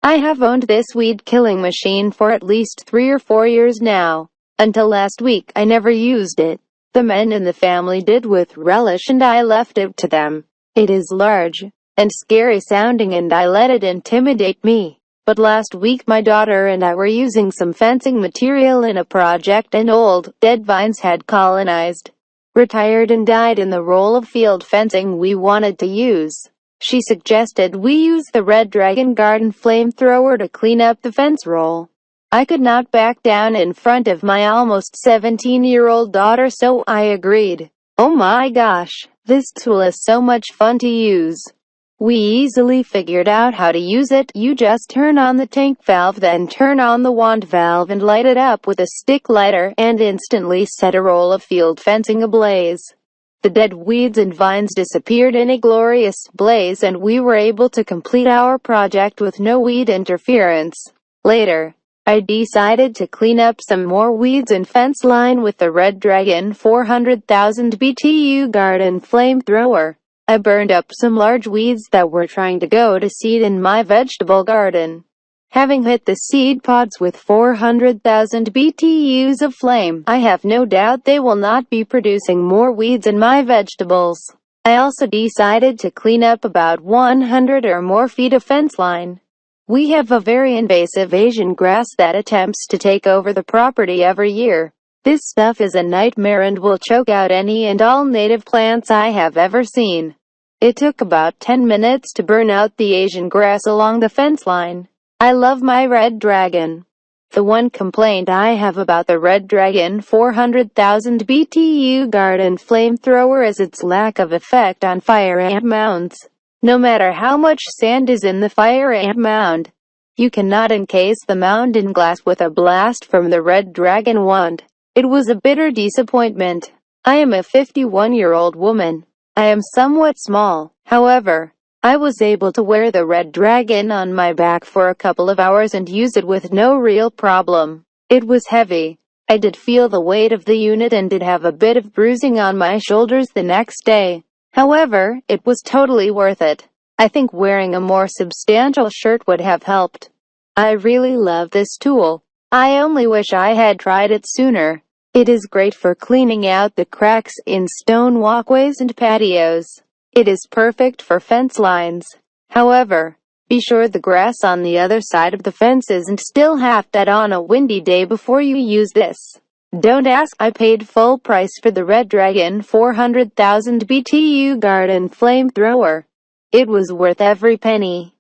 I have owned this weed-killing machine for at least 3 or 4 years now. Until last week I never used it. The men in the family did with relish and I left it to them. It is large and scary sounding and I let it intimidate me. But last week my daughter and I were using some fencing material in a project and old, dead vines had colonized, retired and died in the roll of field fencing we wanted to use. She suggested we use the Red Dragon garden flamethrower to clean up the fence roll. I could not back down in front of my almost 17-year-old daughter, so I agreed. Oh my gosh, this tool is so much fun to use. We easily figured out how to use it. You just turn on the tank valve, then turn on the wand valve and light it up with a stick lighter, and instantly set a roll of field fencing ablaze. The dead weeds and vines disappeared in a glorious blaze and we were able to complete our project with no weed interference. Later, I decided to clean up some more weeds and fence line with the Red Dragon 400,000 BTU garden flamethrower. I burned up some large weeds that were trying to go to seed in my vegetable garden. Having hit the seed pods with 400,000 BTUs of flame, I have no doubt they will not be producing more weeds in my vegetables. I also decided to clean up about 100 or more feet of fence line. We have a very invasive Asian grass that attempts to take over the property every year. This stuff is a nightmare and will choke out any and all native plants I have ever seen. It took about 10 minutes to burn out the Asian grass along the fence line. I love my Red Dragon. The one complaint I have about the Red Dragon 400,000 BTU garden flamethrower is its lack of effect on fire ant mounds. No matter how much sand is in the fire ant mound, you cannot encase the mound in glass with a blast from the Red Dragon wand. It was a bitter disappointment. I am a 51-year-old woman. I am somewhat small. However, I was able to wear the Red Dragon on my back for a couple of hours and use it with no real problem. It was heavy. I did feel the weight of the unit and did have a bit of bruising on my shoulders the next day. However, it was totally worth it. I think wearing a more substantial shirt would have helped. I really love this tool. I only wish I had tried it sooner. It is great for cleaning out the cracks in stone walkways and patios. It is perfect for fence lines. However, be sure the grass on the other side of the fence isn't still half dead on a windy day before you use this. Don't ask, I paid full price for the Red Dragon 400,000 BTU garden flamethrower. It was worth every penny.